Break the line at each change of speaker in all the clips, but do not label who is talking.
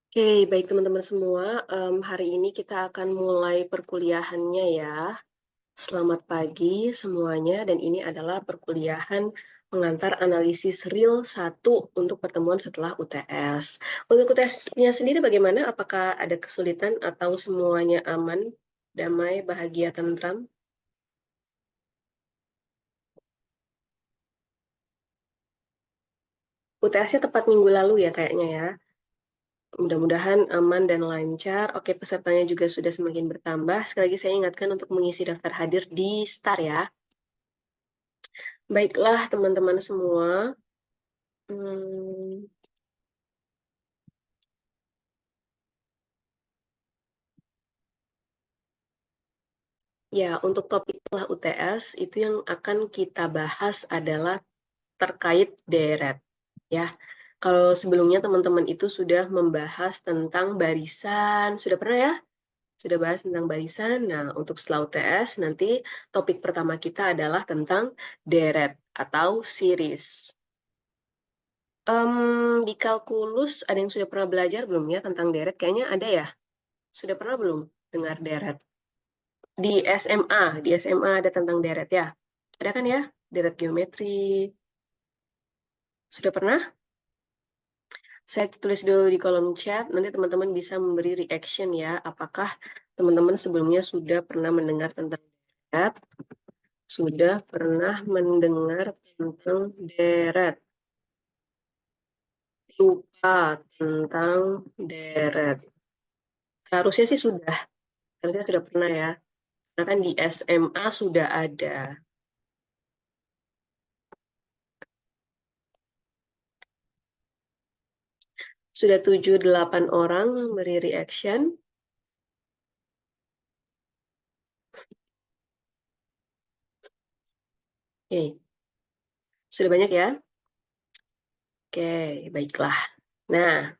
Oke, baik teman-teman semua, hari ini kita akan mulai perkuliahannya ya. Selamat pagi semuanya, dan ini adalah perkuliahan pengantar analisis real 1 untuk pertemuan setelah UTS. Untuk UTS-nya sendiri bagaimana? Apakah ada kesulitan atau semuanya aman, damai, bahagia, tentram? UTS-nya tepat minggu lalu ya kayaknya ya. Mudah-mudahan aman dan lancar. Oke, pesertanya juga sudah semakin bertambah. Sekali lagi saya ingatkan untuk mengisi daftar hadir di STAR ya. Baiklah teman-teman semua, mmm, ya untuk topik setelah UTS itu yang akan kita bahas adalah terkait deret, ya. Kalau sebelumnya teman-teman itu sudah membahas tentang barisan, sudah pernah ya? Sudah bahas tentang barisan. Nah, untuk setelah UTS nanti topik pertama kita adalah tentang deret atau series. Di kalkulus ada yang sudah pernah belajar belum ya tentang deret? Kayaknya ada ya? Sudah pernah belum dengar deret? Di SMA ada tentang deret ya? Ada kan ya? Deret geometri. Sudah pernah? Saya tulis dulu di kolom chat, nanti teman-teman bisa memberi reaction ya. Apakah teman-teman sebelumnya sudah pernah mendengar tentang deret? Sudah pernah mendengar tentang deret? Lupa tentang deret. Harusnya sih sudah. Harusnya sudah pernah ya. Karena kan di SMA sudah ada. Sudah 7-8 orang beri reaction. Oke, sudah banyak ya? Oke, baiklah. Nah,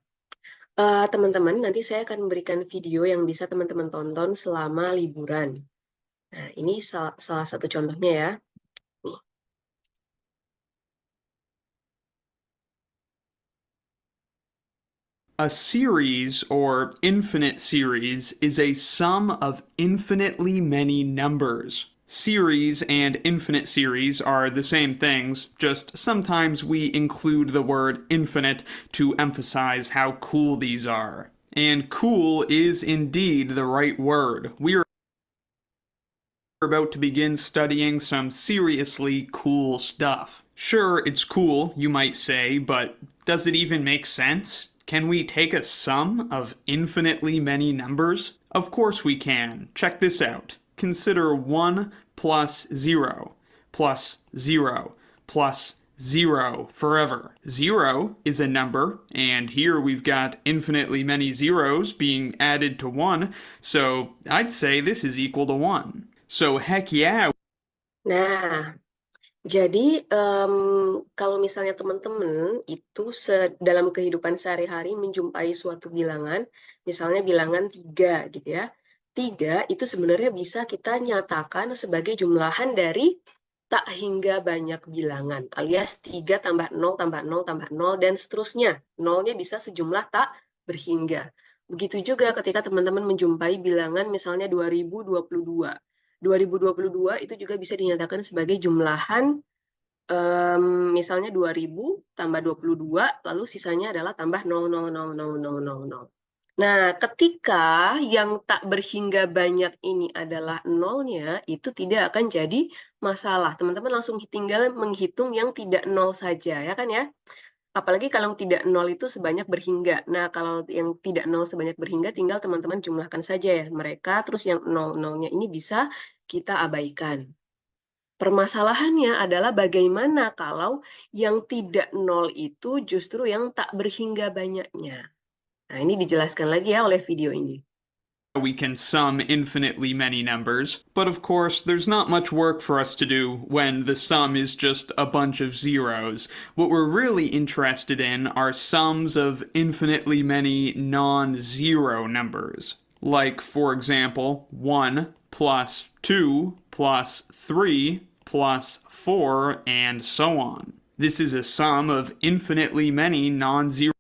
teman-teman, nanti saya akan memberikan video yang bisa teman-teman tonton selama liburan. Nah, ini salah satu contohnya ya. Nih.
A series or infinite series is a sum of infinitely many numbers. Series and infinite series are the same things, just sometimes we include the word infinite to emphasize how cool these are. And cool is indeed the right word. We are about to begin studying some seriously cool stuff. Sure, it's cool, you might say, but does it even make sense? Can we take a sum of infinitely many numbers? Of course we can. Check this out. Consider 1 plus 0 plus 0 plus 0 forever. 0 is a number, and here we've got infinitely many zeros being added to 1, so I'd say this is equal to 1. So heck yeah.
Nah, jadi kalau misalnya teman-teman itu dalam kehidupan sehari-hari menjumpai suatu bilangan, misalnya bilangan 3 gitu ya. 3 itu sebenarnya bisa kita nyatakan sebagai jumlahan dari tak hingga banyak bilangan, alias 3 tambah 0 tambah 0 tambah 0 dan seterusnya. Nolnya bisa sejumlah tak berhingga. Begitu juga ketika teman-teman menjumpai bilangan misalnya 2022. 2022 itu juga bisa dinyatakan sebagai jumlahan, misalnya 2000 tambah 22, lalu sisanya adalah tambah 0,0000000. Nah, ketika yang tak berhingga banyak ini adalah nolnya, itu tidak akan jadi masalah. Teman-teman langsung tinggal menghitung yang tidak nol saja, ya kan ya? Apalagi kalau tidak nol itu sebanyak berhingga. Nah, kalau yang tidak nol sebanyak berhingga, tinggal teman-teman jumlahkan saja ya mereka, terus yang nol-nolnya ini bisa kita abaikan. Permasalahannya adalah bagaimana kalau yang tidak nol itu justru yang tak berhingga banyaknya. Nah, ini dijelaskan lagi ya oleh video ini.
We can sum infinitely many numbers, but of course, there's not much work for us to do when the sum is just a bunch of zeros. What we're really interested in are sums of infinitely many non zero numbers. Like, for example, 1 plus 2 plus 3 plus 4, and so on. This is a sum of infinitely many non zero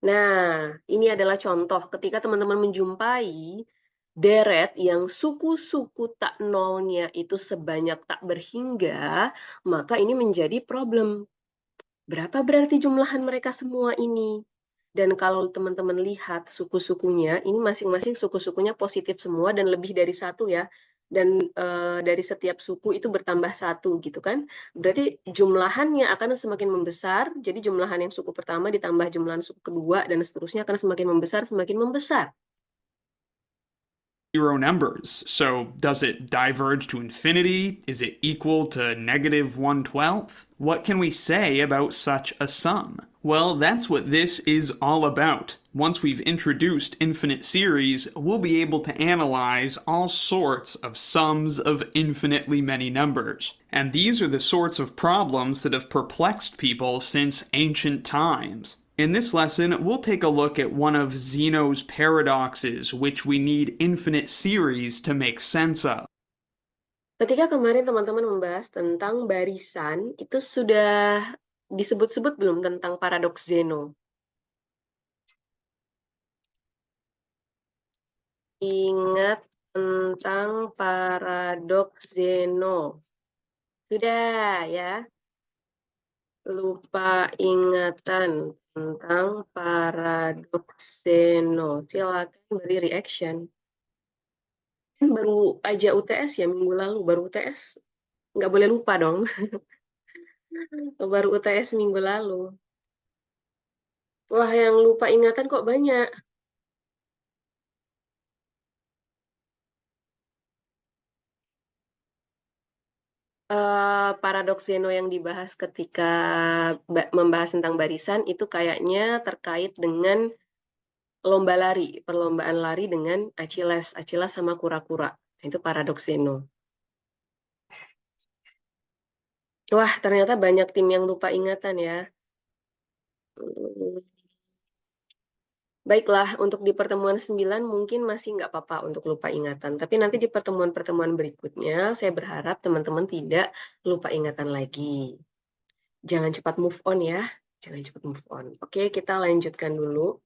Nah, ini adalah contoh ketika teman-teman menjumpai deret yang suku-suku tak nolnya itu sebanyak tak berhingga, maka ini menjadi problem. Berapa berarti jumlahan mereka semua ini? Dan kalau teman-teman lihat suku-sukunya, ini masing-masing suku-sukunya positif semua dan lebih dari satu ya. Dan dari setiap suku itu bertambah satu gitu kan. Berarti jumlahannya akan semakin membesar. Jadi jumlahan yang suku pertama ditambah jumlahan suku kedua dan seterusnya akan semakin membesar, semakin membesar.
Zero numbers. So does it diverge to infinity? Is it equal to negative 1/12? What can we say about such a sum? Well, that's what this is all about. Once we've introduced infinite series, we'll be able to analyze all sorts of sums of infinitely many numbers. And these are the sorts of problems that have perplexed people since ancient times. In this lesson, we'll take a look at one of Zeno's paradoxes, which we need infinite series to make sense of.
Ketika kemarin teman-teman membahas tentang barisan, itu sudah disebut-sebut belum tentang paradoks Zeno? Ingat tentang paradoks Zeno. Sudah ya, lupa ingatan tentang paradoks Zeno. Silakan beri reaction. Kan baru aja UTS ya minggu lalu, baru UTS. Nggak boleh lupa dong. Baru UTS minggu lalu. Wah, yang lupa ingatan kok banyak. Paradoks Zeno yang dibahas ketika membahas tentang barisan itu kayaknya terkait dengan lomba lari, perlombaan lari dengan Achilles, Achilles sama kura-kura. Itu paradoks Zeno. Wah, ternyata banyak tim yang lupa ingatan ya. Baiklah, untuk di pertemuan 9 mungkin masih nggak apa-apa untuk lupa ingatan. Tapi nanti di pertemuan-pertemuan berikutnya, saya berharap teman-teman tidak lupa ingatan lagi. Jangan cepat move on ya. Jangan cepat move on. Oke, kita lanjutkan dulu.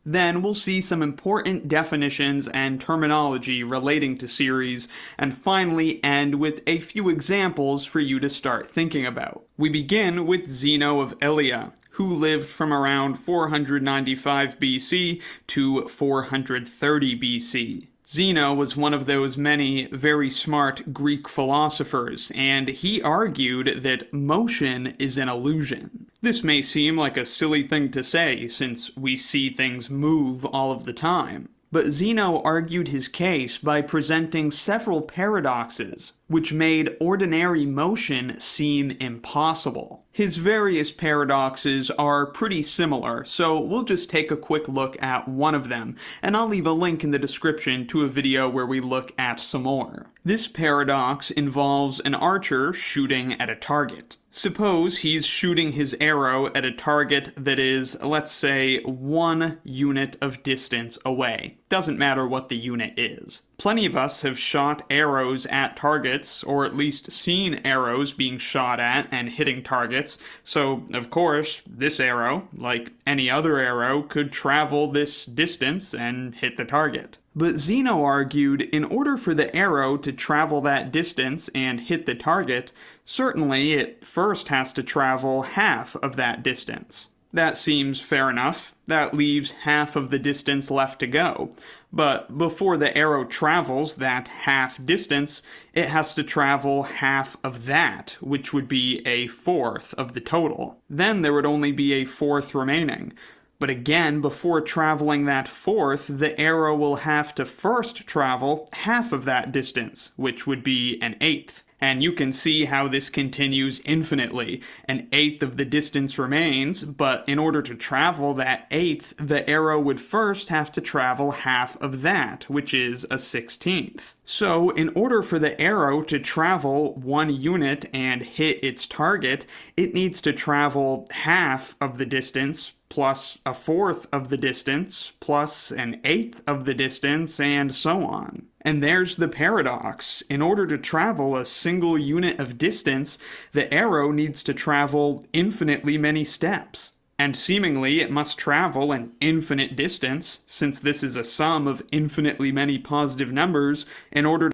Then we'll see some important definitions and terminology relating to series, and finally end with a few examples for you to start thinking about. We begin with Zeno of Elea, who lived from around 495 BC to 430 BC. Zeno was one of those many very smart Greek philosophers, and he argued that motion is an illusion. This may seem like a silly thing to say, since we see things move all of the time. But Zeno argued his case by presenting several paradoxes, which made ordinary motion seem impossible. His various paradoxes are pretty similar, so we'll just take a quick look at one of them, and I'll leave a link in the description to a video where we look at some more. This paradox involves an archer shooting at a target. Suppose he's shooting his arrow at a target that is, let's say, 1 unit of distance away. Doesn't matter what the unit is. Plenty of us have shot arrows at targets, or at least seen arrows being shot at and hitting targets, so of course, this arrow, like any other arrow, could travel this distance and hit the target. But Zeno argued in order for the arrow to travel that distance and hit the target, certainly it first has to travel half of that distance. That seems fair enough. That leaves half of the distance left to go. But before the arrow travels that half distance, it has to travel half of that, which would be a fourth of the total. Then there would only be a fourth remaining. But again, before traveling that fourth, the arrow will have to first travel half of that distance, which would be an eighth. And you can see how this continues infinitely. An eighth of the distance remains, but in order to travel that eighth, the arrow would first have to travel half of that, which is a 16th. So, in order for the arrow to travel 1 unit and hit its target, it needs to travel half of the distance plus a fourth of the distance, plus an eighth of the distance, and so on. And there's the paradox. In order to travel a single unit of distance, the arrow needs to travel infinitely many steps. And seemingly it must travel an infinite distance, since this is a sum of infinitely many positive numbers, in order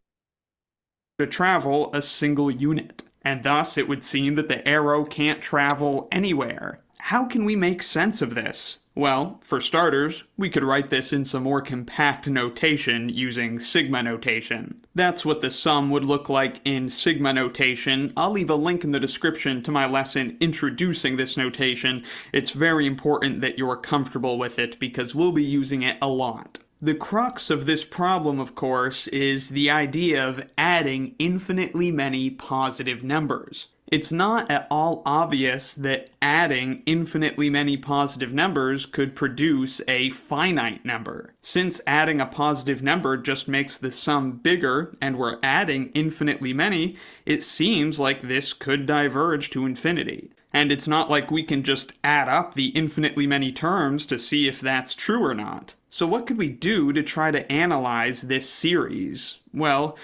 to travel a single unit. And thus it would seem that the arrow can't travel anywhere. How can we make sense of this? Well, for starters, we could write this in some more compact notation using sigma notation. That's what the sum would look like in sigma notation. I'll leave a link in the description to my lesson introducing this notation. It's very important that you're comfortable with it because we'll be using it a lot. The crux of this problem, of course, is the idea of adding infinitely many positive numbers. It's not at all obvious that adding infinitely many positive numbers could produce a finite number. Since adding a positive number just makes the sum bigger and we're adding infinitely many, it seems like this could diverge to infinity. And it's not like we can just add up the infinitely many terms to see if that's true or not. So what could we do to try to analyze this series? Well,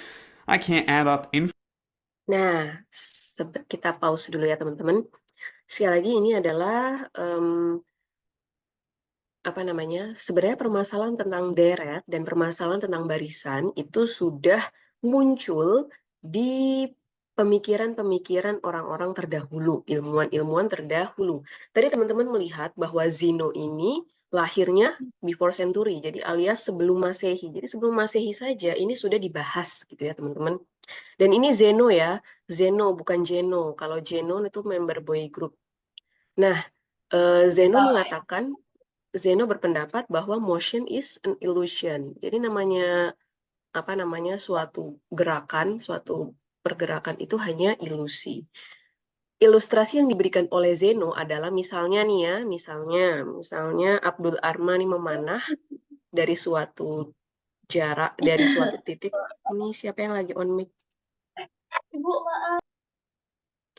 I can't add up
Nah, kita pause dulu ya teman-teman. Sekali lagi ini adalah apa namanya? Sebenarnya permasalahan tentang deret dan permasalahan tentang barisan itu sudah muncul di pemikiran-pemikiran orang-orang terdahulu, ilmuwan-ilmuwan terdahulu. Tadi teman-teman melihat bahwa Zeno ini lahirnya before century, jadi alias sebelum Masehi. Jadi sebelum Masehi saja ini sudah dibahas gitu ya teman-teman. Dan ini Zeno ya, Zeno bukan Geno. Kalau Geno itu member boy group. Nah, Zeno berpendapat bahwa motion is an illusion. Jadi namanya suatu gerakan, suatu pergerakan itu hanya ilusi. Ilustrasi yang diberikan oleh Zeno adalah misalnya nih ya, misalnya Abdul Arma nih memanah dari suatu jarak, dari suatu titik. Ini siapa yang lagi on mic?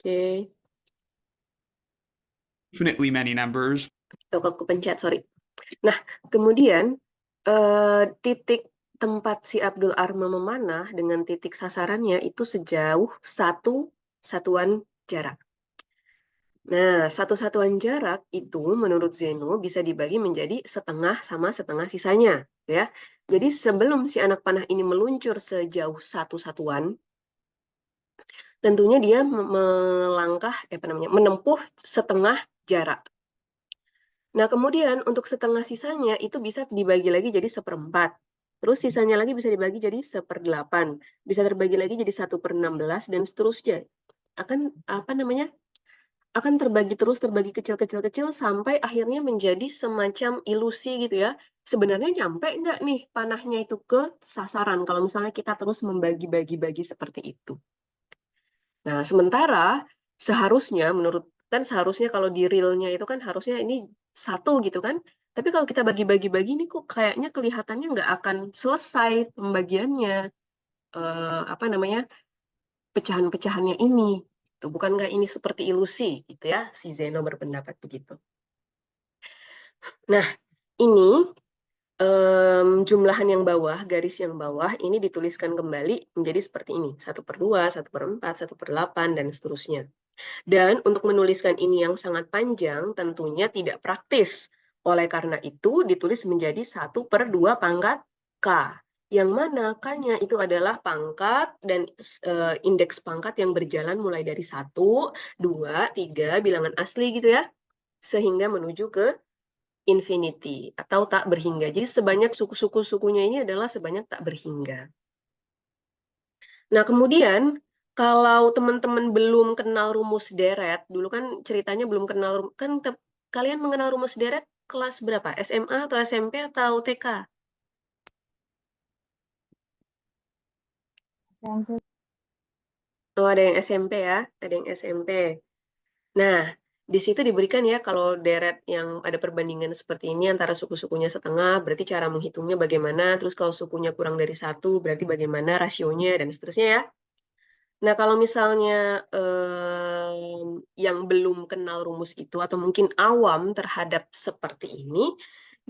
Oke.
infinitely many numbers.
Aku pencet, sorry. Nah, kemudian titik tempat si Abdul Arma memanah dengan titik sasarannya itu sejauh satu satuan jarak. Nah, satu satuan jarak itu menurut Zeno bisa dibagi menjadi setengah sama setengah sisanya, ya. Jadi sebelum si anak panah ini meluncur sejauh satu satuan, tentunya dia menempuh setengah jarak. Nah, kemudian untuk setengah sisanya itu bisa dibagi lagi jadi 1/4. Terus sisanya lagi bisa dibagi jadi 1/8. Bisa terbagi lagi jadi 1/16 dan seterusnya. Akan terbagi terus, terbagi kecil-kecil sampai akhirnya menjadi semacam ilusi gitu ya. Sebenarnya nyampe nggak nih panahnya itu ke sasaran kalau misalnya kita terus membagi-bagi seperti itu. Nah, sementara seharusnya seharusnya kalau di realnya itu kan harusnya ini satu gitu kan. Tapi kalau kita bagi-bagi ini kok kayaknya kelihatannya nggak akan selesai pembagiannya, pecahan-pecahannya ini. Tuh, bukankah ini seperti ilusi gitu ya, si Zeno berpendapat begitu. Nah, ini jumlahan yang bawah, garis yang bawah, ini dituliskan kembali menjadi seperti ini. 1/2, 1/4, 1/8, dan seterusnya. Dan untuk menuliskan ini yang sangat panjang, tentunya tidak praktis. Oleh karena itu, ditulis menjadi 1/2 pangkat K. Yang mana K-nya itu adalah pangkat dan indeks pangkat yang berjalan mulai dari 1, 2, 3, bilangan asli gitu ya, sehingga menuju ke infinity atau tak berhingga. Jadi sebanyak suku-sukunya ini adalah sebanyak tak berhingga. Nah, kemudian kalau teman-teman belum kenal rumus deret, dulu kan ceritanya belum kenal, kan kalian mengenal rumus deret kelas berapa? SMA atau SMP atau TK?
SMP.
Oh, ada yang SMP ya, ada yang SMP. Nah, di situ diberikan ya kalau deret yang ada perbandingan seperti ini antara suku-sukunya setengah, berarti cara menghitungnya bagaimana, terus kalau sukunya kurang dari 1, berarti bagaimana rasionya, dan seterusnya ya. Nah, kalau misalnya yang belum kenal rumus itu atau mungkin awam terhadap seperti ini,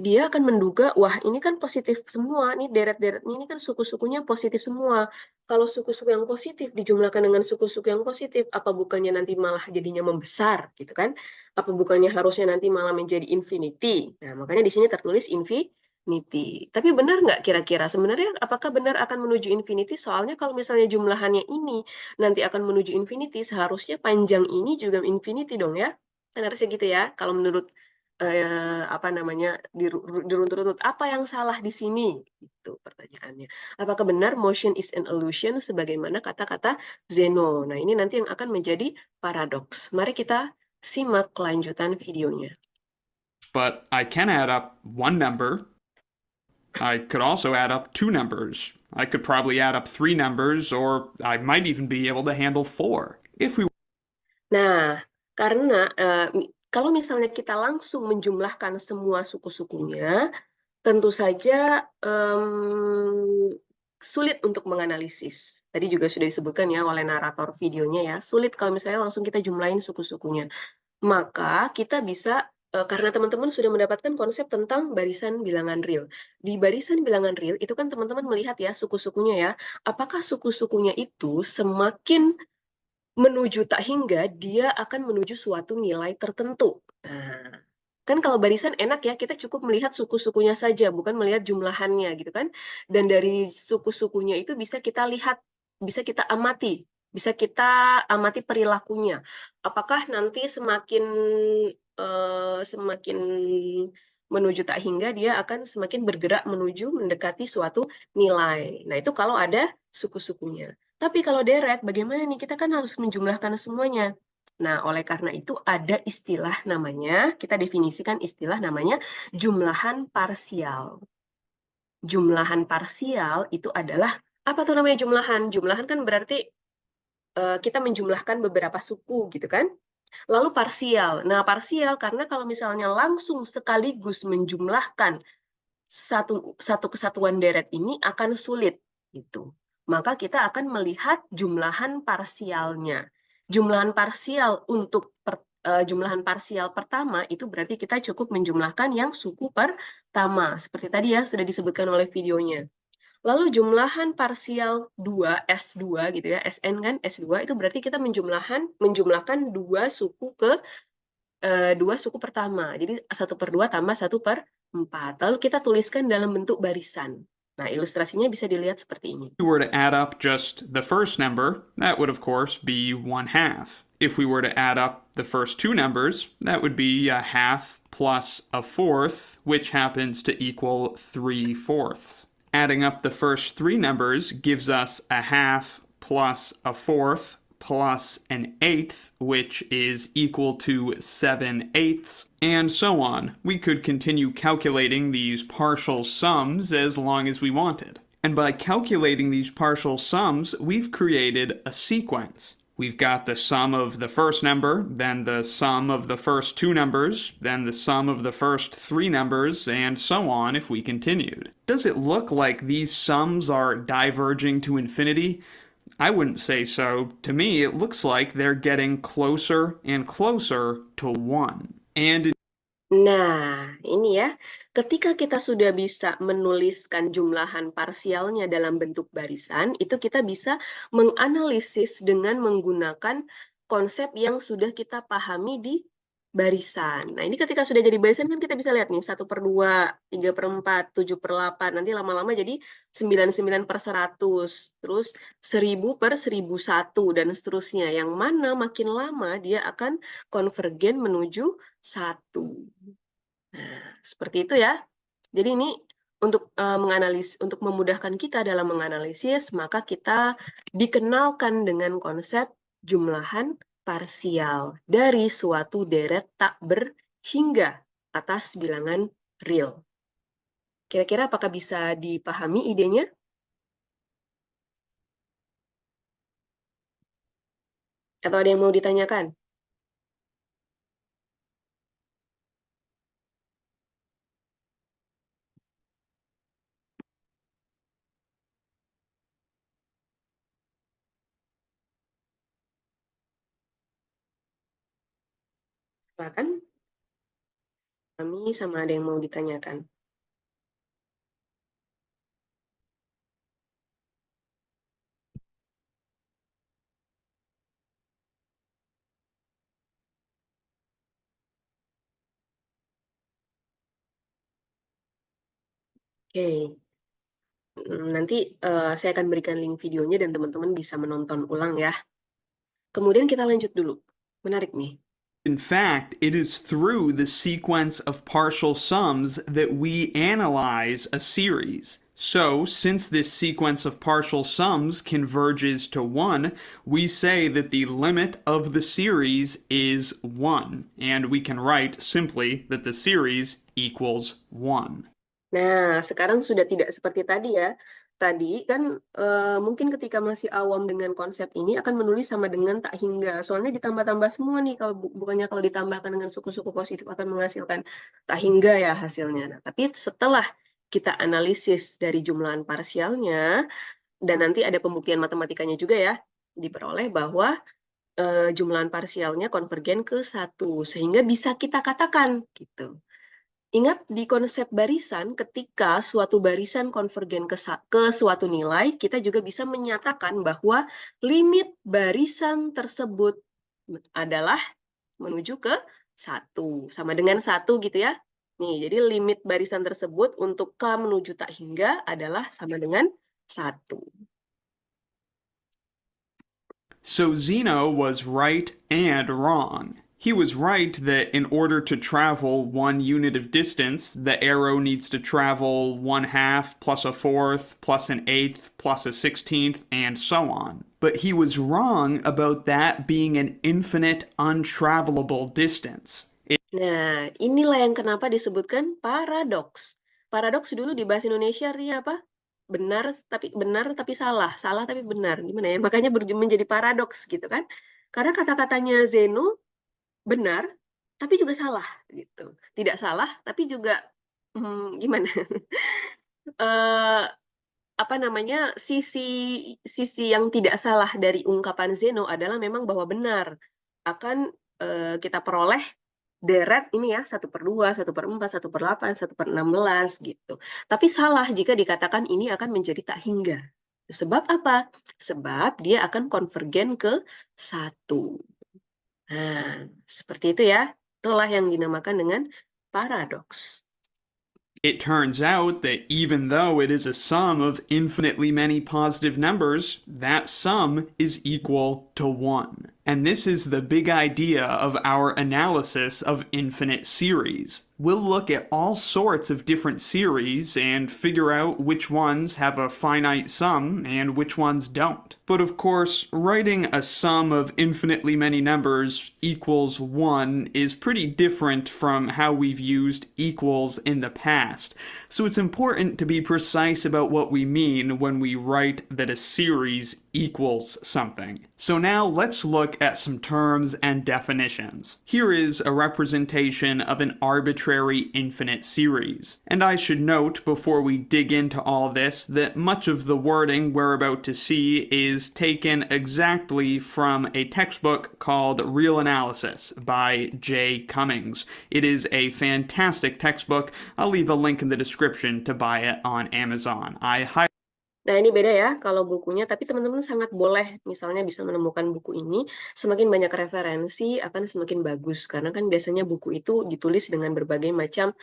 dia akan menduga, wah ini kan positif semua, nih deret-deretnya ini kan suku-sukunya positif semua. Kalau suku-suku yang positif dijumlahkan dengan suku-suku yang positif, apa bukannya nanti malah jadinya membesar, gitu kan? Apa bukannya harusnya nanti malah menjadi infinity? Nah, makanya di sini tertulis infinity. Tapi benar nggak kira-kira? Sebenarnya apakah benar akan menuju infinity? Soalnya kalau misalnya jumlahannya ini nanti akan menuju infinity, seharusnya panjang ini juga infinity dong ya. Kan harusnya gitu ya. Kalau menurut apa namanya dirunut-runut, apa yang salah di sini? Itu pertanyaannya. Apakah benar motion is an illusion sebagaimana kata-kata Zeno? Nah, ini nanti yang akan menjadi paradoks. Mari kita simak kelanjutan videonya.
But I can add up one number. I could also add up two numbers. I could probably add up three numbers, or I might even be able to handle four. If we
Nah, karena kalau misalnya kita langsung menjumlahkan semua suku-sukunya, tentu saja sulit untuk menganalisis. Tadi juga sudah disebutkan ya oleh narator videonya ya, sulit kalau misalnya langsung kita jumlahin suku-sukunya. Maka kita bisa, karena teman-teman sudah mendapatkan konsep tentang barisan bilangan real. Di barisan bilangan real itu kan teman-teman melihat ya suku-sukunya ya, apakah suku-sukunya itu semakin menuju tak hingga, dia akan menuju suatu nilai tertentu. Nah, kan kalau barisan enak ya, kita cukup melihat suku-sukunya saja, bukan melihat jumlahannya gitu kan. Dan dari suku-sukunya itu bisa kita lihat, bisa kita amati, bisa kita amati perilakunya. Apakah nanti semakin semakin menuju tak hingga, dia akan semakin bergerak menuju mendekati suatu nilai. Nah, itu kalau ada suku-sukunya. Tapi kalau deret, bagaimana nih? Kita kan harus menjumlahkan semuanya. Nah, oleh karena itu ada istilah namanya, kita definisikan istilah namanya jumlahan parsial. Jumlahan parsial itu adalah, apa tuh namanya jumlahan? Jumlahan kan berarti kita menjumlahkan beberapa suku gitu kan? Lalu parsial. Nah, parsial karena kalau misalnya langsung sekaligus menjumlahkan satu satu kesatuan deret ini akan sulit gitu. Maka kita akan melihat jumlahan parsialnya. Jumlahan parsial untuk jumlahan parsial pertama itu berarti kita cukup menjumlahkan yang suku pertama. Seperti tadi ya sudah disebutkan oleh videonya. Lalu jumlahan parsial 2 S2 gitu ya, SN kan S2 itu berarti kita menjumlahkan dua suku pertama. Jadi 1/2 tambah 1/4. Lalu kita tuliskan dalam bentuk barisan. Nah, ilustrasinya bisa dilihat seperti ini.
were to add up just the first number, that would of course be 1/2. If we were to add up the first two numbers, that would be a half plus a fourth, which happens to equal 3/4. Adding up the first three numbers gives us a half plus a fourth plus an eighth, which is equal to 7/8, and so on. We could continue calculating these partial sums as long as we wanted. And by calculating these partial sums, we've created a sequence. We've got the sum of the first number, then the sum of the first two numbers, then the sum of the first three numbers, and so on if we continued. Does it look like these sums are diverging to infinity? I wouldn't say so. To me, it looks like they're getting closer and closer to 1. And
Nah, ini ya. Ketika kita sudah bisa menuliskan jumlahan parsialnya dalam bentuk barisan, itu kita bisa menganalisis dengan menggunakan konsep yang sudah kita pahami di barisan. Nah, ini ketika sudah jadi barisan kan kita bisa lihat nih, 1/2, 3/4, 7/8, nanti lama-lama jadi 99/100, terus 1000/1001, dan seterusnya. Yang mana makin lama dia akan konvergen menuju 1. Nah, seperti itu ya. Jadi ini untuk memudahkan kita dalam menganalisis, maka kita dikenalkan dengan konsep jumlahan parsial dari suatu deret tak berhingga atas bilangan real. Kira-kira apakah bisa dipahami idenya? Atau ada yang mau ditanyakan? Silakan, kami sama ada yang mau ditanyakan. Oke, nanti saya akan berikan link videonya dan teman-teman bisa menonton ulang ya. Kemudian kita lanjut dulu. Menarik nih.
In fact, it is through the sequence of partial sums that we analyze a series. So, since this sequence of partial sums converges to 1, we say that the limit of the series is 1, and we can write simply that the series equals 1.
Nah, sekarang sudah tidak seperti tadi ya. Tadi kan mungkin ketika masih awam dengan konsep ini akan menulis sama dengan tak hingga. Soalnya ditambah-tambah semua nih, kalau bukannya kalau ditambahkan dengan suku-suku positif akan menghasilkan tak hingga ya hasilnya. Nah, tapi setelah kita analisis dari jumlahan parsialnya, dan nanti ada pembuktian matematikanya juga ya, diperoleh bahwa jumlahan parsialnya konvergen ke 1, sehingga bisa kita katakan gitu. Ingat di konsep barisan, ketika suatu barisan konvergen ke suatu nilai, kita juga bisa menyatakan bahwa limit barisan tersebut adalah menuju ke 1, sama dengan 1 gitu ya. Nih, jadi limit barisan tersebut untuk K menuju tak hingga adalah sama dengan 1.
So Zeno was right and wrong. He was right that in order to travel 1 unit of distance, the arrow needs to travel 1/2 plus a fourth plus an eighth plus a 16th and so on. But he was wrong about that being an infinite, untravelable distance.
Nah, inilah yang kenapa disebutkan paradoks. Paradoks dulu di bahasa Indonesia artinya apa? Benar tapi salah, salah tapi benar. Gimana ya? Makanya menjadi paradoks gitu kan. Karena kata-katanya Zeno benar tapi juga salah gitu. Tidak salah tapi juga gimana? Apa namanya? Sisi yang tidak salah dari ungkapan Zeno adalah memang bahwa benar akan kita peroleh deret ini ya 1/2, 1/4, 1/8, 1/16 gitu. Tapi salah jika dikatakan ini akan menjadi tak hingga. Sebab apa? Sebab dia akan konvergen ke 1. Nah, seperti itu ya. Itulah yang dinamakan dengan paradoks.
It turns out that even though it is a sum of infinitely many positive numbers, that sum is equal to 1. And this is the big idea of our analysis of infinite series. We'll look at all sorts of different series and figure out which ones have a finite sum and which ones don't. But of course, writing a sum of infinitely many numbers equals 1 is pretty different from how we've used equals in the past. So it's important to be precise about what we mean when we write that a series equals something. So now let's look at some terms and definitions. Here is a representation of an arbitrary infinite series. And I should note before we dig into all this that much of the wording we're about to see is taken exactly from a textbook called Real Analysis by J. Cummings. It is a fantastic textbook. I'll leave a link in the description to buy it on Amazon.
Nah, ini beda ya kalau bukunya, tapi teman-teman sangat boleh misalnya bisa menemukan buku ini, semakin banyak referensi akan semakin bagus, karena kan biasanya buku itu ditulis dengan berbagai macam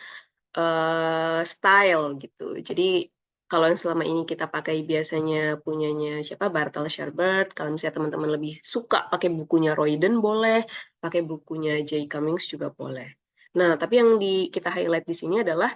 style gitu. Jadi kalau yang selama ini kita pakai biasanya punyanya siapa? Bartel Sherbert. Kalau misalnya teman-teman lebih suka pakai bukunya Royden boleh, pakai bukunya J. Cummings juga boleh. Nah, tapi yang kita highlight di sini adalah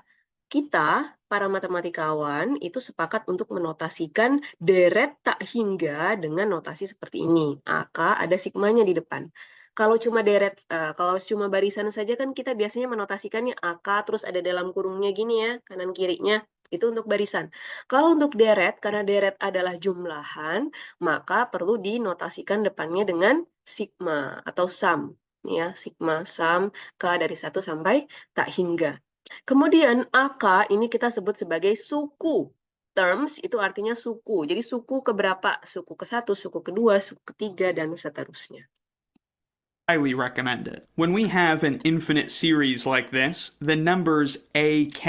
kita, para matematikawan, itu sepakat untuk menotasikan deret tak hingga dengan notasi seperti ini. AK ada sigmanya di depan. Kalau cuma kalau cuma barisan saja kan kita biasanya menotasikannya AK terus ada dalam kurungnya gini ya, kanan kirinya. Itu untuk barisan. Kalau untuk deret, karena deret adalah jumlahan, maka perlu dinotasikan depannya dengan sigma atau sum. Ya, sigma sum K dari 1 sampai tak hingga. Kemudian AK ini kita sebut sebagai suku. Terms itu artinya suku. Jadi suku keberapa? Suku ke-1, suku kedua, suku ketiga, dan seterusnya.
highly recommend it. When we have an infinite series like this, the numbers ak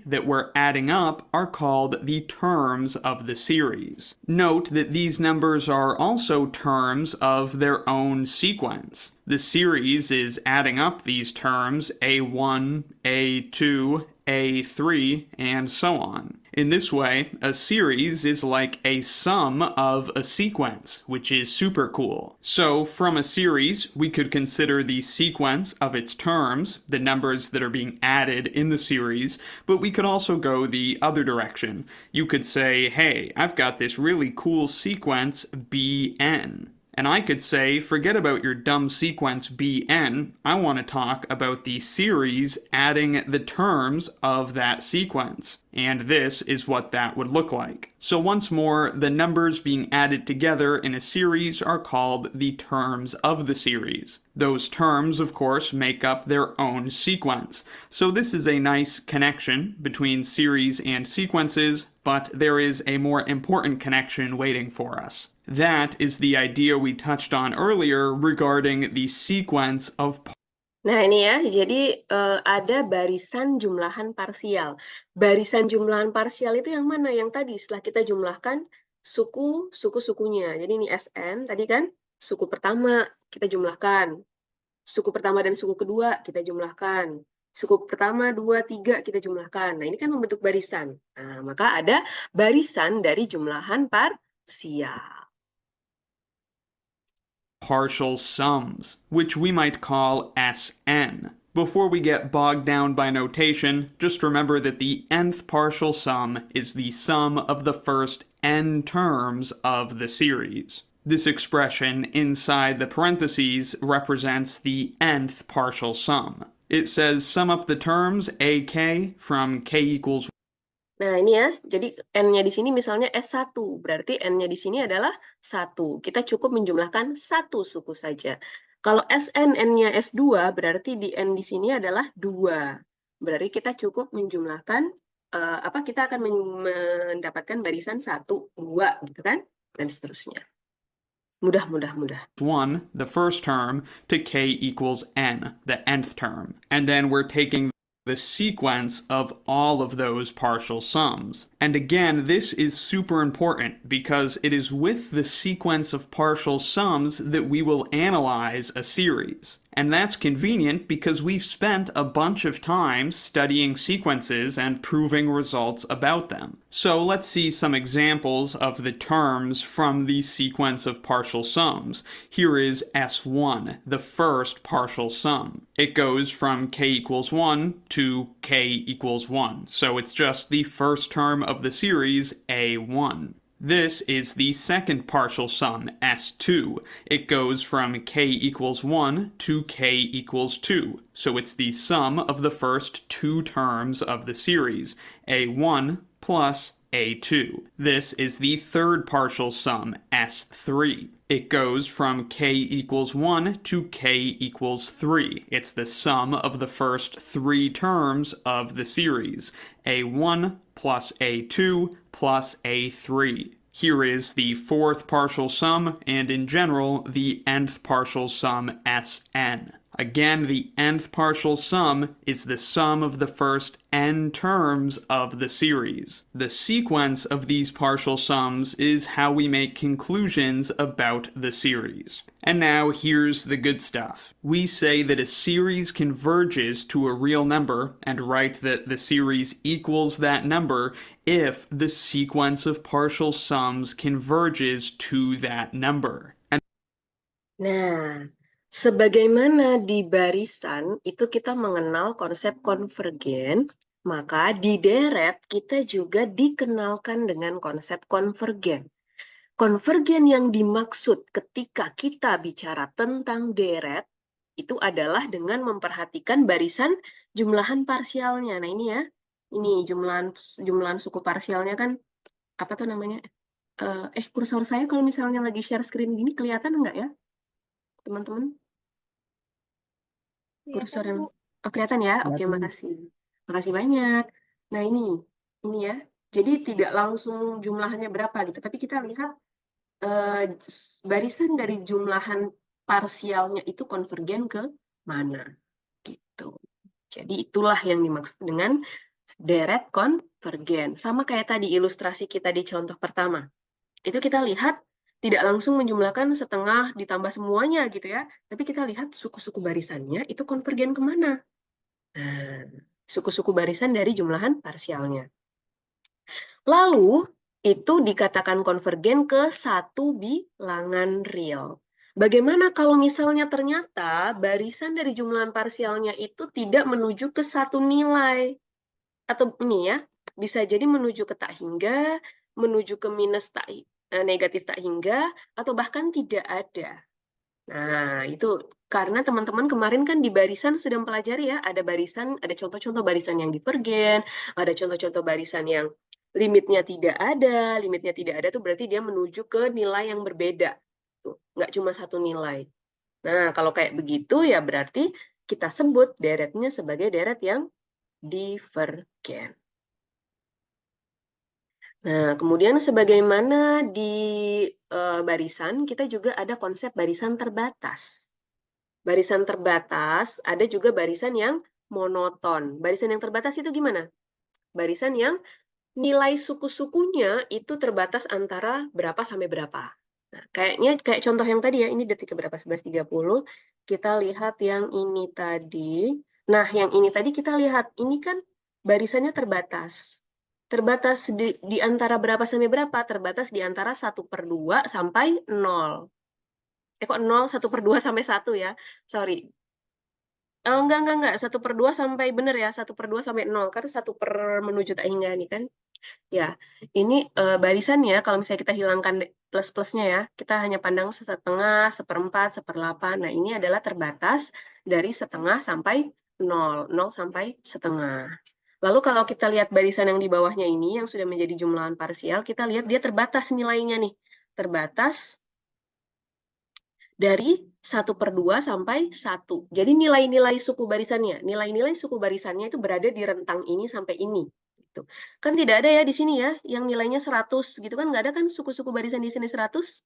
that we're adding up are called the terms of the series. Note that these numbers are also terms of their own sequence. The series is adding up these terms a1, a2, a3, and so on. In this way, a series is like a sum of a sequence, which is super cool. So from a series, we could consider the sequence of its terms, the numbers that are being added in the series, but we could also go the other direction. You could say, hey, I've got this really cool sequence bn. And I could say, forget about your dumb sequence bn, I want to talk about the series adding the terms of that sequence. And this is what that would look like. So once more, the numbers being added together in a series are called the terms of the series. Those terms, of course, make up their own sequence. So this is a nice connection between series and sequences, but there is a more important connection waiting for us. That is the idea we touched on earlier regarding the sequence of.
Nah, ini ya, jadi ada barisan jumlahan parsial. Barisan jumlahan parsial itu yang mana? Yang tadi setelah kita jumlahkan suku-sukunya. Jadi ini SN tadi kan, suku pertama kita jumlahkan. Suku pertama dan suku kedua kita jumlahkan. Suku pertama, 2, 3 kita jumlahkan. Nah, ini kan membentuk barisan. Nah, maka ada barisan dari jumlahan parsial.
Partial sums, which we might call Sn. Before we get bogged down by notation, just remember that the nth partial sum is the sum of the first n terms of the series. This expression inside the parentheses represents the nth partial sum. It says sum up the terms ak from k equals.
Nah, ini ya, jadi N-nya di sini misalnya S1, berarti N-nya di sini adalah 1. Kita cukup menjumlahkan satu suku saja. Kalau SN, N-nya S2, berarti di N di sini adalah 2. Berarti kita cukup menjumlahkan, kita akan mendapatkan barisan 1, 2, gitu kan? Dan seterusnya. Mudah.
1, the first term, to k equals n, the nth term. And then we're taking the sequence of all of those partial sums. And again, this is super important because it is with the sequence of partial sums that we will analyze a series. And that's convenient because we've spent a bunch of time studying sequences and proving results about them. So let's see some examples of the terms from the sequence of partial sums. Here is S1, the first partial sum. It goes from k equals 1 to k equals 1. So it's just the first term of the series, A1. This is the second partial sum, S2. It goes from k equals 1 to k equals 2. So it's the sum of the first two terms of the series, A1 plus A2. This is the third partial sum, S3. It goes from k equals 1 to k equals 3. It's the sum of the first three terms of the series, A1 plus A2 plus A3. Here is the fourth partial sum, and in general, the nth partial sum, Sn. Again, the nth partial sum is the sum of the first n terms of the series. The sequence of these partial sums is how we make conclusions about the series. And now here's the good stuff. We say that a series converges to a real number and write that the series equals that number if the sequence of partial sums converges to that number.
Nah, sebagaimana di barisan itu kita mengenal konsep konvergen, maka di deret kita juga dikenalkan dengan konsep konvergen. Konvergen yang dimaksud ketika kita bicara tentang deret itu adalah dengan memperhatikan barisan jumlahan parsialnya. Nah, ini ya. Ini jumlahan suku parsialnya kan apa tuh namanya? Kursor saya kalau misalnya lagi share screen gini kelihatan enggak ya? Teman-teman? Kursor yang kelihatan ya? Oke, makasih. Makasih banyak. Nah, ini ya. Jadi tidak langsung jumlahannya berapa gitu, tapi kita lihat barisan dari jumlahan parsialnya itu konvergen ke mana. Gitu. Jadi itulah yang dimaksud dengan deret konvergen. Sama kayak tadi ilustrasi kita di contoh pertama. Itu kita lihat tidak langsung menjumlahkan setengah ditambah semuanya gitu ya. Tapi kita lihat suku-suku barisannya itu konvergen kemana. Nah, suku-suku barisan dari jumlahan parsialnya. Lalu, itu dikatakan konvergen ke satu bilangan real. Bagaimana kalau misalnya ternyata barisan dari jumlahan parsialnya itu tidak menuju ke satu nilai? Atau ini ya, bisa jadi menuju ke tak hingga, menuju ke minus negatif tak hingga, atau bahkan tidak ada. Nah, itu karena teman-teman kemarin kan di barisan sudah mempelajari ya, ada barisan, ada contoh-contoh barisan yang divergen, ada contoh-contoh barisan yang limitnya tidak ada tuh berarti dia menuju ke nilai yang berbeda. Tuh, nggak cuma satu nilai. Nah, kalau kayak begitu ya berarti kita sebut deretnya sebagai deret yang divergen. Nah, kemudian sebagaimana di barisan, kita juga ada konsep barisan terbatas. Barisan terbatas, ada juga barisan yang monoton. Barisan yang terbatas itu gimana? Barisan yang nilai suku-sukunya itu terbatas antara berapa sampai berapa. Nah, kayak contoh yang tadi ya, ini detik keberapa? 11.30. Kita lihat yang ini tadi. Nah, yang ini tadi kita lihat, ini kan barisannya terbatas. Terbatas di antara berapa sampai berapa? Terbatas di antara 1/2 sampai 0. Kok 0, 1/2 sampai 1 ya? Sorry. Oh, enggak. 1/2 sampai bener ya, 1/2 sampai 0. Karena 1 per menuju tak hingga nih kan. Ya, ini barisannya kalau misalnya kita hilangkan plus-plusnya ya, kita hanya pandang setengah, 1/4, 1/8. Nah, ini adalah terbatas dari setengah sampai 0, 0 sampai setengah. Lalu kalau kita lihat barisan yang di bawahnya ini, yang sudah menjadi jumlahan parsial, kita lihat dia terbatas nilainya nih. Terbatas dari 1/2 sampai 1. Jadi nilai-nilai suku barisannya, nilai-nilai suku barisannya itu berada di rentang ini sampai ini. Gitu. Kan tidak ada ya di sini ya, yang nilainya 100 gitu kan, nggak ada kan suku-suku barisan di sini 100?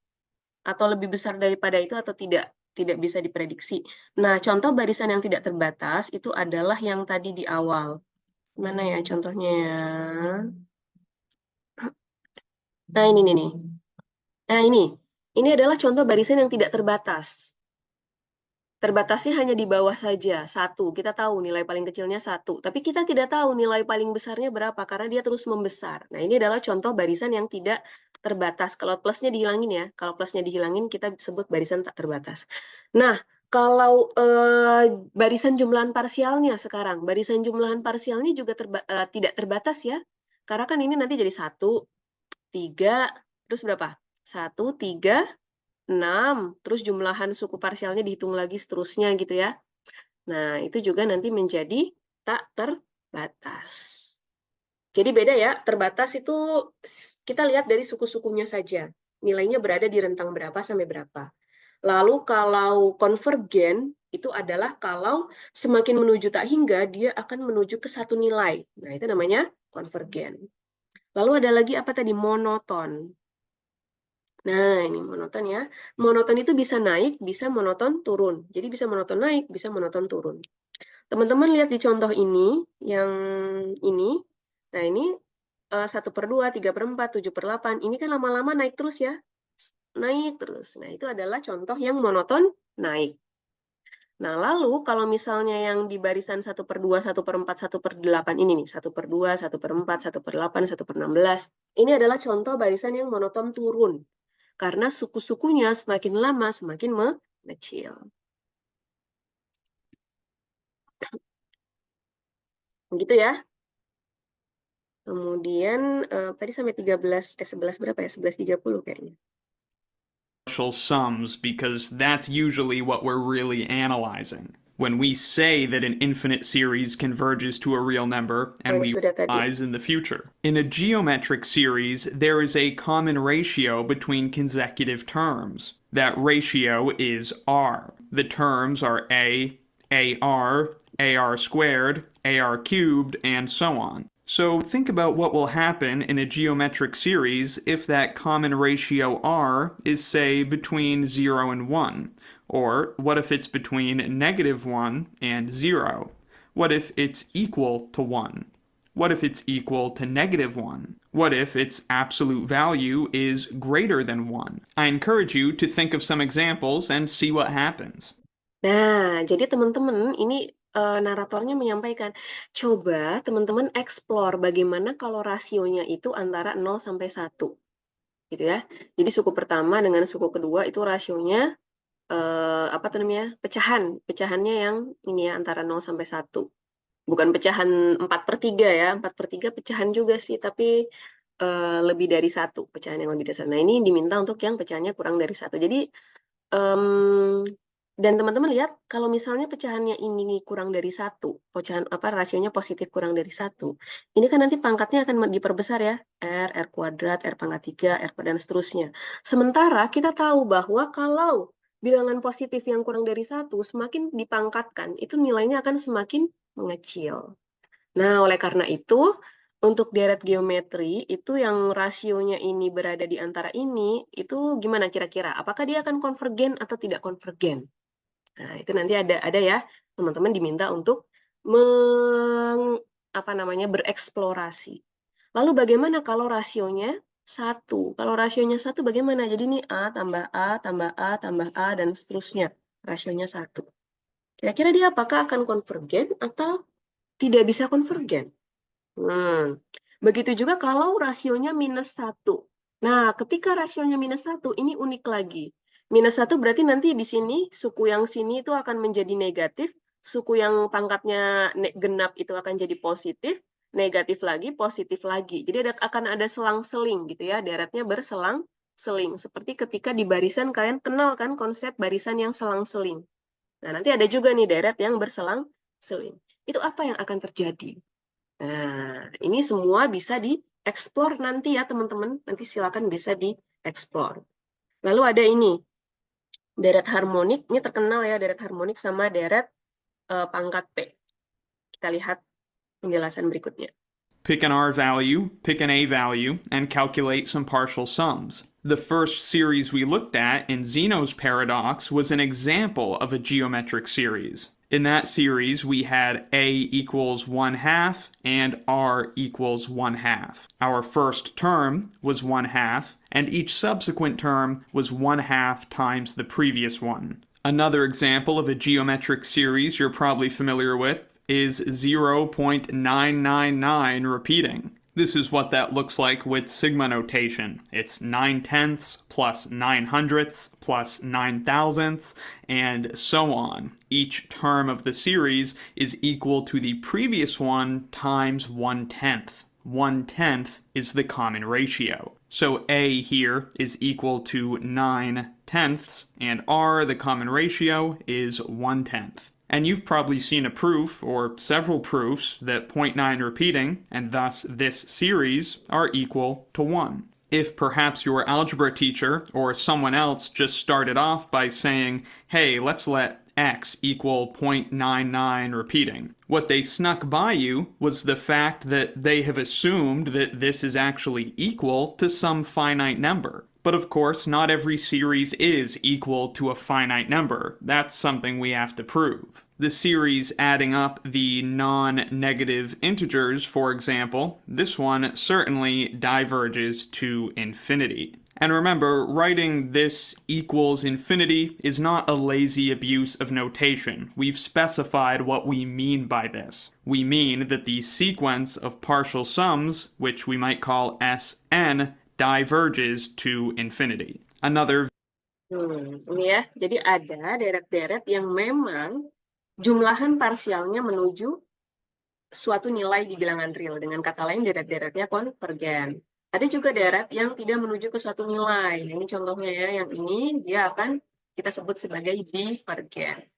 Atau lebih besar daripada itu atau tidak? Tidak bisa diprediksi. Nah, contoh barisan yang tidak terbatas itu adalah yang tadi di awal. Mana ya contohnya ya? Nah, ini nih. Nah, ini adalah contoh barisan yang tidak terbatas. Terbatasnya hanya di bawah saja, 1. Kita tahu nilai paling kecilnya 1. Tapi kita tidak tahu nilai paling besarnya berapa, karena dia terus membesar. Nah, ini adalah contoh barisan yang tidak terbatas. Kalau plusnya dihilangin ya, kalau plusnya dihilangin, kita sebut barisan tak terbatas. Nah, kalau barisan jumlahan parsialnya sekarang, barisan jumlahan parsialnya juga tidak terbatas ya. Karena kan ini nanti jadi 1, 3, terus berapa? 1, 3, 6, terus jumlahan suku parsialnya dihitung lagi seterusnya gitu ya. Nah, itu juga nanti menjadi tak terbatas. Jadi beda ya, terbatas itu kita lihat dari suku-sukunya saja. Nilainya berada di rentang berapa sampai berapa. Lalu kalau konvergen, itu adalah kalau semakin menuju tak hingga, dia akan menuju ke satu nilai. Nah, itu namanya konvergen. Lalu ada lagi apa tadi? Monoton. Nah, ini monoton ya. Monoton itu bisa naik, bisa monoton turun. Jadi bisa monoton naik, bisa monoton turun. Teman-teman lihat di contoh ini, yang ini. Nah, ini 1/2, 3/4, 7/8. Ini kan lama-lama naik terus ya. Naik terus. Nah, itu adalah contoh yang monoton naik. Nah, lalu kalau misalnya yang di barisan 1/2, 1/4, 1/8 ini nih, 1/2, 1/4, 1/8, 1/16. Ini adalah contoh barisan yang monoton turun. Karena suku-sukunya semakin lama semakin mengecil. Begitu ya. Kemudian tadi sampai 11 berapa ya? 11.30 kayaknya.
Partial sums, because that's usually what we're really analyzing. When we say that an infinite series converges to a real number, and we
Sudah tadi.
realize in the future. In a geometric series, there is a common ratio between consecutive terms. That ratio is r. The terms are a, ar squared, ar cubed, and so on. So think about what will happen in a geometric series if that common ratio r is, say, between 0 and 1, Or what if it's between -1 and 0? What if it's equal to 1? What if it's equal to -1? What if its absolute value is greater than 1? I encourage you to think of some examples and see what happens.
Nah, jadi teman-teman ini naratornya menyampaikan, coba teman-teman explore bagaimana kalau rasionya itu antara 0 sampai 1, gitu ya. Jadi suku pertama dengan suku kedua itu rasionya apa tuh namanya? Pecahannya yang ini ya antara 0 sampai 1. Bukan pecahan 4/3 ya, 4/3 pecahan juga sih, tapi lebih dari 1, pecahan yang lebih dari 1. Nah, ini diminta untuk yang pecahannya kurang dari 1. Jadi dan teman-teman lihat kalau misalnya pecahannya ini kurang dari 1, pecahan apa rasionya positif kurang dari 1, ini kan nanti pangkatnya akan diperbesar ya, R kuadrat, R pangkat 3, R dan seterusnya. Sementara kita tahu bahwa kalau bilangan positif yang kurang dari 1 semakin dipangkatkan, itu nilainya akan semakin mengecil. Nah, oleh karena itu, untuk deret geometri, itu yang rasionya ini berada di antara ini, itu gimana kira-kira? Apakah dia akan konvergen atau tidak konvergen? Nah, itu nanti ada ya, teman-teman diminta untuk apa namanya, bereksplorasi. Lalu bagaimana kalau rasionya 1? Kalau rasionya 1 bagaimana? Jadi ini A tambah A tambah A tambah A dan seterusnya. Rasionya 1. Kira-kira dia apakah akan konvergen atau tidak bisa konvergen? Begitu juga kalau rasionya -1. Nah, ketika rasionya -1, ini unik lagi. -1 berarti nanti di sini, suku yang sini itu akan menjadi negatif, suku yang pangkatnya genap itu akan jadi positif, negatif lagi, positif lagi. Jadi akan ada selang-seling gitu ya, deretnya berselang-seling. Seperti ketika di barisan kalian kenal kan konsep barisan yang selang-seling. Nah, nanti ada juga nih deret yang berselang-seling. Itu apa yang akan terjadi? Nah, ini semua bisa dieksplor nanti ya teman-teman. Nanti silakan bisa dieksplor. Lalu ada ini, deret harmonik. Ini terkenal ya, deret harmonik sama deret pangkat P. Kita lihat penjelasan berikutnya.
Pick an R value, pick an A value, and calculate some partial sums. The first series we looked at in Zeno's paradox was an example of a geometric series. In that series, we had A equals 1/2 and R equals 1/2. Our first term was 1/2, and each subsequent term was 1/2 times the previous one. Another example of a geometric series you're probably familiar with is 0.999 repeating. This is what that looks like with sigma notation. It's 9/10 plus 9/100 plus 9/1000, and so on. Each term of the series is equal to the previous one times 1/10. 1/10 is the common ratio. So A here is equal to 9/10, and R, the common ratio, is 1/10. And you've probably seen a proof, or several proofs, that 0.9 repeating, and thus this series, are equal to 1. If perhaps your algebra teacher or someone else just started off by saying, hey, let's let x equal 0.99 repeating, what they snuck by you was the fact that they have assumed that this is actually equal to some finite number. But of course, not every series is equal to a finite number. That's something we have to prove. The series adding up the non-negative integers, for example, this one certainly diverges to infinity. And remember, writing this equals infinity is not a lazy abuse of notation. We've specified what we mean by this. We mean that the sequence of partial sums, which we might call Sn, diverges to infinity. Another
Ini ya, jadi ada deret-deret yang memang jumlahan parsialnya menuju suatu nilai di bilangan real. Dengan kata lain, deret-deretnya konvergen. Ada juga deret yang tidak menuju ke suatu nilai. Ini contohnya ya, yang ini dia akan kita sebut sebagai divergen.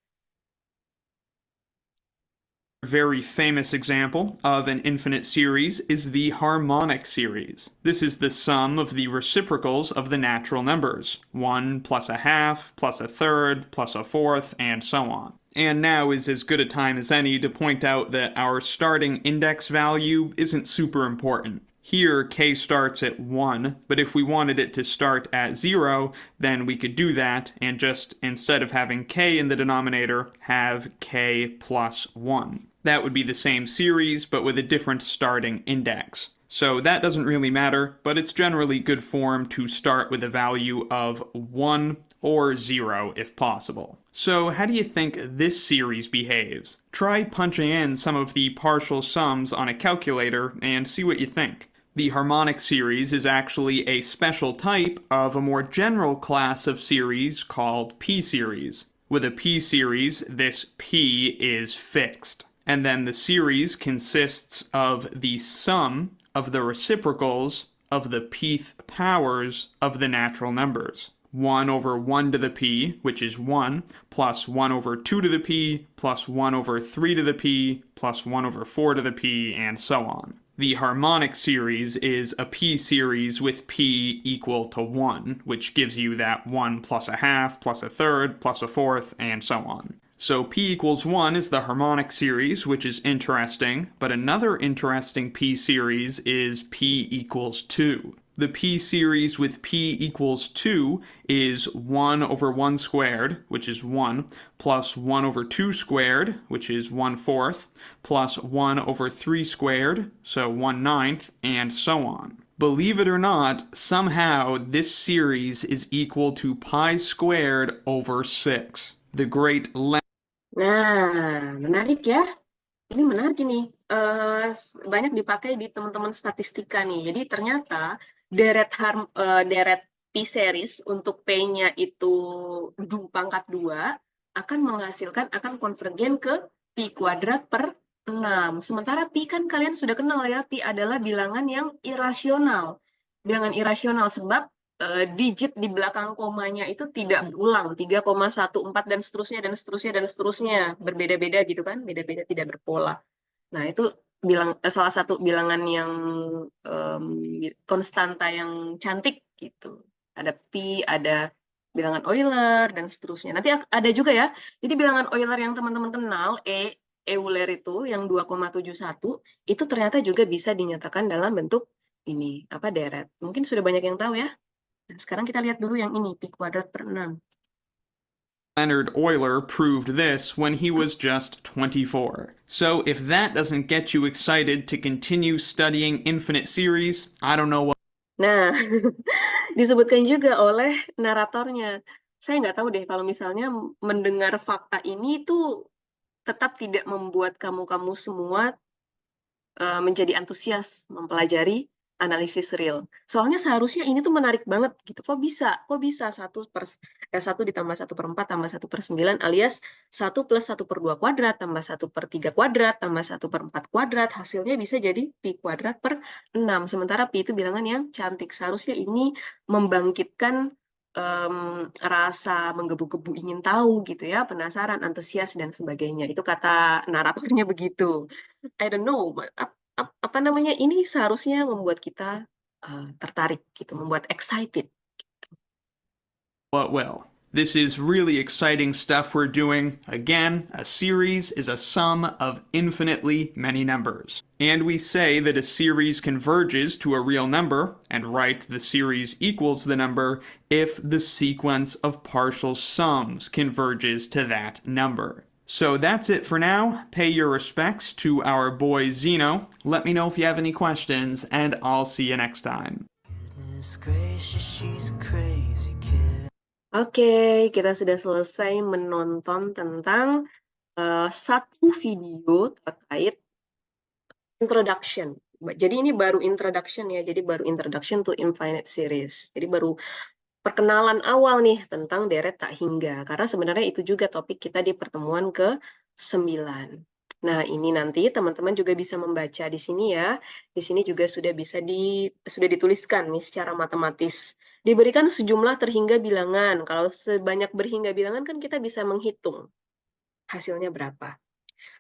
very famous example of an infinite series is the harmonic series. This is the sum of the reciprocals of the natural numbers, 1 plus a half, plus a third, plus a fourth, and so on. And now is as good a time as any to point out that our starting index value isn't super important. Here, k starts at 1, but if we wanted it to start at 0, then we could do that and just, instead of having k in the denominator, have k plus 1. That would be the same series, but with a different starting index. So that doesn't really matter, but it's generally good form to start with a value of 1 or 0 if possible. So how do you think this series behaves? Try punching in some of the partial sums on a calculator and see what you think. The harmonic series is actually a special type of a more general class of series called p-series. With a p-series, this p is fixed. And then the series consists of the sum of the reciprocals of the pth powers of the natural numbers. 1 over 1 to the p, which is 1, plus 1 over 2 to the p, plus 1 over 3 to the p, plus 1 over 4 to the p, and so on. The harmonic series is a p-series with p equal to 1, which gives you that 1 plus a half, plus a third, plus a fourth, and so on. So p equals 1 is the harmonic series, which is interesting, but another interesting p-series is p equals 2. The p-series with p equals 2 is 1 over 1 squared, which is 1, plus 1 over 2 squared, which is 1/4, plus 1 over 3 squared, so 1/9, and so on. Believe it or not, somehow this series is equal to pi squared over 6. The great
Nah, menarik ya. Ini menarik ini. Banyak dipakai di teman-teman statistika nih. Jadi ternyata deret p-series untuk p-nya itu pangkat 2 akan menghasilkan, akan konvergen ke pi kuadrat per 6. Sementara pi kan kalian sudah kenal ya, pi adalah bilangan yang irasional. Bilangan irasional sebab digit di belakang komanya itu tidak berulang, 3,14 dan seterusnya dan seterusnya dan seterusnya, berbeda-beda gitu kan, beda-beda tidak berpola. Nah, itu salah satu bilangan yang konstanta yang cantik gitu. Ada pi, ada bilangan Euler dan seterusnya. Nanti ada juga ya. Jadi bilangan Euler yang teman-teman kenal, Euler itu yang 2,71 itu ternyata juga bisa dinyatakan dalam bentuk ini, apa, deret. Mungkin sudah banyak yang tahu ya. Nah, sekarang kita lihat dulu yang ini, pi kuadrat per 6.
Leonard Euler proved this when he was just 24. So if that doesn't get you excited to continue studying infinite series, I don't know what.
Nah, disebutkan juga oleh naratornya. Saya nggak tahu deh kalau misalnya mendengar fakta ini tuh tetap tidak membuat kamu semua menjadi antusias mempelajari analisis real. Soalnya seharusnya ini tuh menarik banget gitu. Kok bisa? 1 ditambah 1/4 tambah 1/9 alias 1 plus 1/2 kuadrat tambah 1/3 kuadrat tambah 1/4 kuadrat. Hasilnya bisa jadi pi kuadrat per 6. Sementara pi itu bilangan yang cantik. Seharusnya ini membangkitkan rasa menggebu-gebu ingin tahu gitu ya, penasaran, antusias, dan sebagainya. Itu kata naratornya begitu. I don't know, apa namanya, ini seharusnya membuat kita tertarik gitu, membuat excited.
What will. This is really exciting stuff we're doing. Again, a series is a sum of infinitely many numbers. And we say that a series converges to a real number, and write the series equals the number if the sequence of partial sums converges to that number. So that's it for now. Pay your respects to our boy Zeno. Let me know if you have any questions, and I'll see you next time.
Goodness gracious, she's a crazy kid.
Oke, kita sudah selesai menonton tentang satu video terkait introduction. Jadi ini baru introduction ya, jadi baru introduction to infinite series. Jadi baru perkenalan awal nih tentang deret tak hingga, karena sebenarnya itu juga topik kita di pertemuan ke-9. Nah, ini nanti teman-teman juga bisa membaca di sini ya. Di sini juga sudah dituliskan nih secara matematis. Diberikan sejumlah terhingga bilangan. Kalau sebanyak berhingga bilangan kan kita bisa menghitung hasilnya berapa.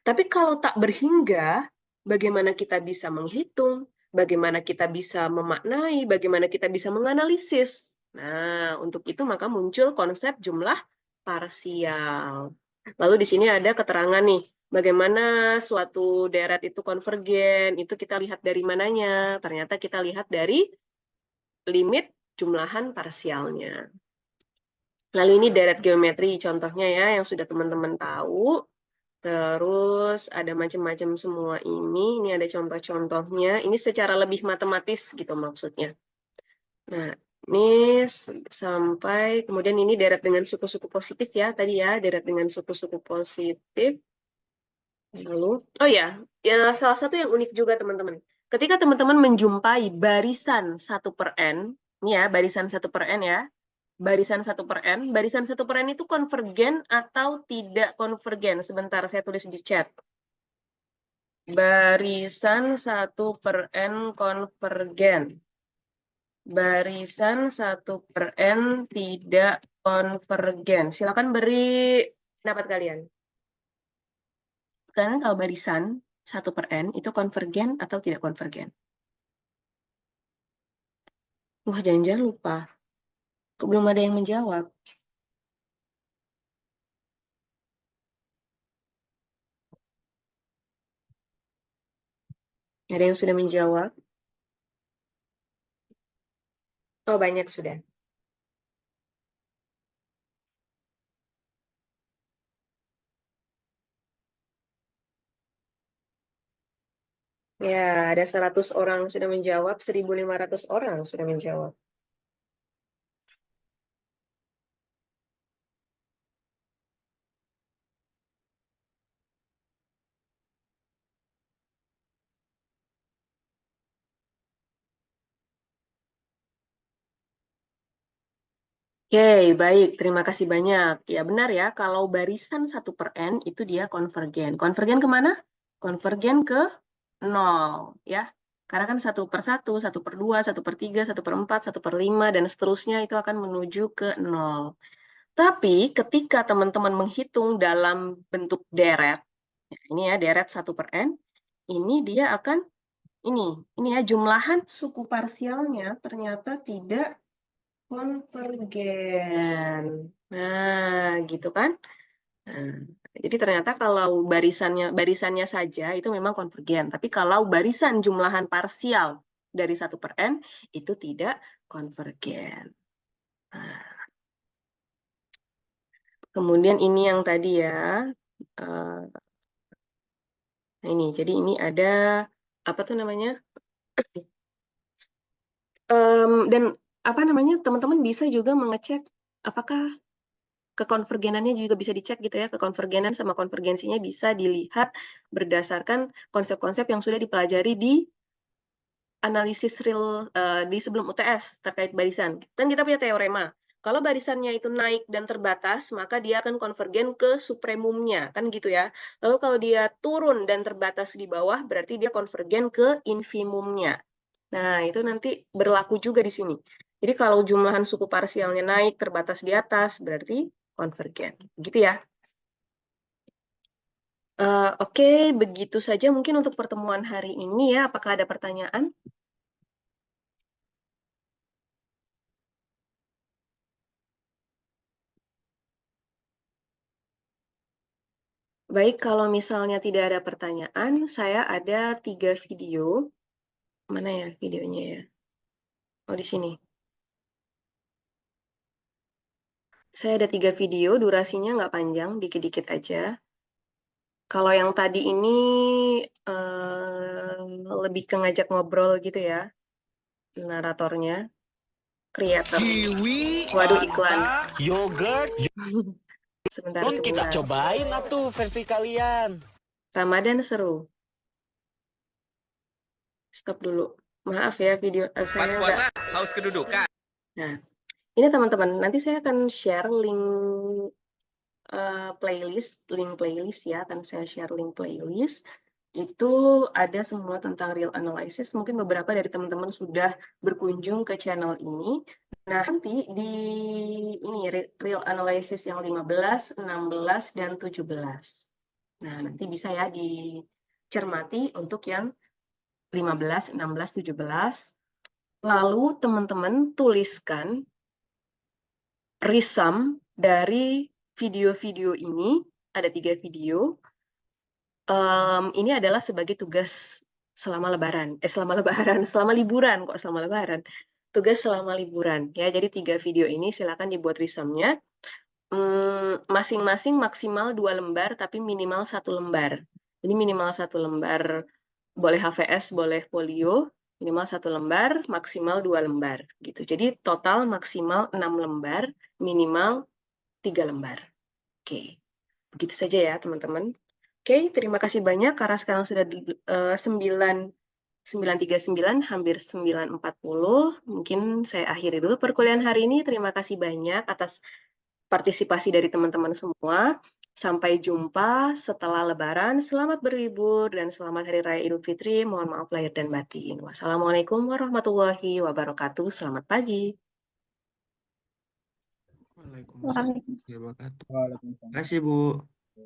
Tapi kalau tak berhingga, bagaimana kita bisa menghitung? Bagaimana kita bisa memaknai? Bagaimana kita bisa menganalisis? Nah, untuk itu maka muncul konsep jumlah parsial. Lalu di sini ada keterangan nih, Bagaimana suatu deret itu konvergen, itu kita lihat dari mananya? Ternyata kita lihat dari limit jumlahan parsialnya. Lalu ini deret geometri contohnya ya, yang sudah teman-teman tahu. Terus ada macam-macam semua ini ada contoh-contohnya. Ini secara lebih matematis gitu maksudnya. Nah, ini sampai, kemudian ini deret dengan suku-suku positif ya, tadi ya, deret dengan suku-suku positif. Lalu, oh ya, salah satu yang unik juga teman-teman. Ketika teman-teman menjumpai barisan 1/n, ini ya, barisan 1/n ya, barisan 1/n, barisan 1/n itu konvergen atau tidak konvergen? Sebentar, saya tulis di chat. Barisan 1/n konvergen. Barisan 1/n tidak konvergen. Silakan beri pendapat kalian. Kalian tahu barisan 1/n itu konvergen atau tidak konvergen? Wah, jangan-jangan lupa. Belum ada yang menjawab. Ada yang sudah menjawab? Oh, banyak sudah. Ya, ada 100 orang sudah menjawab, 1.500 orang sudah menjawab. Oke, baik. Terima kasih banyak. Ya, benar ya. Kalau barisan 1/n itu dia konvergen. Konvergen kemana? Konvergen ke 0. Ya. Karena kan 1/1, 1/2, 1/3, 1/4, 1/5, dan seterusnya itu akan menuju ke 0. Tapi ketika teman-teman menghitung dalam bentuk deret, ini ya deret 1/n, ini dia akan, ini ya jumlahan suku parsialnya ternyata tidak konvergen. Nah, gitu kan? Nah, jadi ternyata kalau barisannya saja itu memang konvergen, tapi kalau barisan jumlahan parsial dari 1/n itu tidak konvergen. Nah, kemudian ini yang tadi ya. Nah ini, jadi ini ada apa tuh namanya? Dan apa namanya? Teman-teman bisa juga mengecek apakah kekonvergenannya juga bisa dicek gitu ya, kekonvergenan sama konvergensinya bisa dilihat berdasarkan konsep-konsep yang sudah dipelajari di analisis real di sebelum UTS terkait barisan. Kan kita punya teorema. Kalau barisannya itu naik dan terbatas, maka dia akan konvergen ke supremumnya, kan gitu ya. Lalu kalau dia turun dan terbatas di bawah, berarti dia konvergen ke infimumnya. Nah, itu nanti berlaku juga di sini. Jadi kalau jumlahan suku parsialnya naik, terbatas di atas, berarti konvergen. Gitu ya. Oke, begitu saja mungkin untuk pertemuan hari ini ya. Apakah ada pertanyaan? Baik, kalau misalnya tidak ada pertanyaan, saya ada 3 video. Mana ya videonya ya? Oh, di sini. Saya ada 3 video, durasinya nggak panjang, dikit-dikit aja. Kalau yang tadi ini lebih ke ngajak ngobrol gitu ya, naratornya, kreator. Waduh, iklan.
Yogurt,
Sebentar,
kita
sebentar.
cobain atuh versi kalian.
Ramadan seru. Stop dulu. Maaf ya, video saya
Pas puasa haus kedudukan.
Nah, ini teman-teman, nanti saya akan share link link playlist ya, akan saya share link playlist. Itu ada semua tentang real analysis. Mungkin beberapa dari teman-teman sudah berkunjung ke channel ini. Nah, nanti di ini real analysis yang 15, 16, dan 17. Nah, nanti bisa ya dicermati untuk yang 15, 16, 17. Lalu teman-teman tuliskan resum dari video-video ini, ada 3 video. ini adalah sebagai tugas selama lebaran. Selama lebaran, selama liburan, kok selama lebaran. Tugas selama liburan, ya. Jadi 3 video ini silakan dibuat resume-nya. Masing-masing maksimal 2 lembar, tapi minimal 1 lembar. Jadi minimal 1 lembar, boleh HVS, boleh folio, minimal 1 lembar, maksimal 2 lembar, gitu. Jadi total maksimal 6 lembar, minimal 3 lembar. Oke, begitu saja ya teman-teman. Oke, terima kasih banyak karena sekarang sudah 9.39, hampir 9.40. Mungkin saya akhiri dulu perkuliahan hari ini. Terima kasih banyak atas partisipasi dari teman-teman semua. Sampai jumpa setelah Lebaran. Selamat berlibur dan selamat Hari Raya Idul Fitri. Mohon maaf lahir dan batin. Wassalamualaikum warahmatullahi wabarakatuh. Selamat pagi.
Waalaikumsalam warahmatullahi wabarakatuh. Terima kasih, Bu.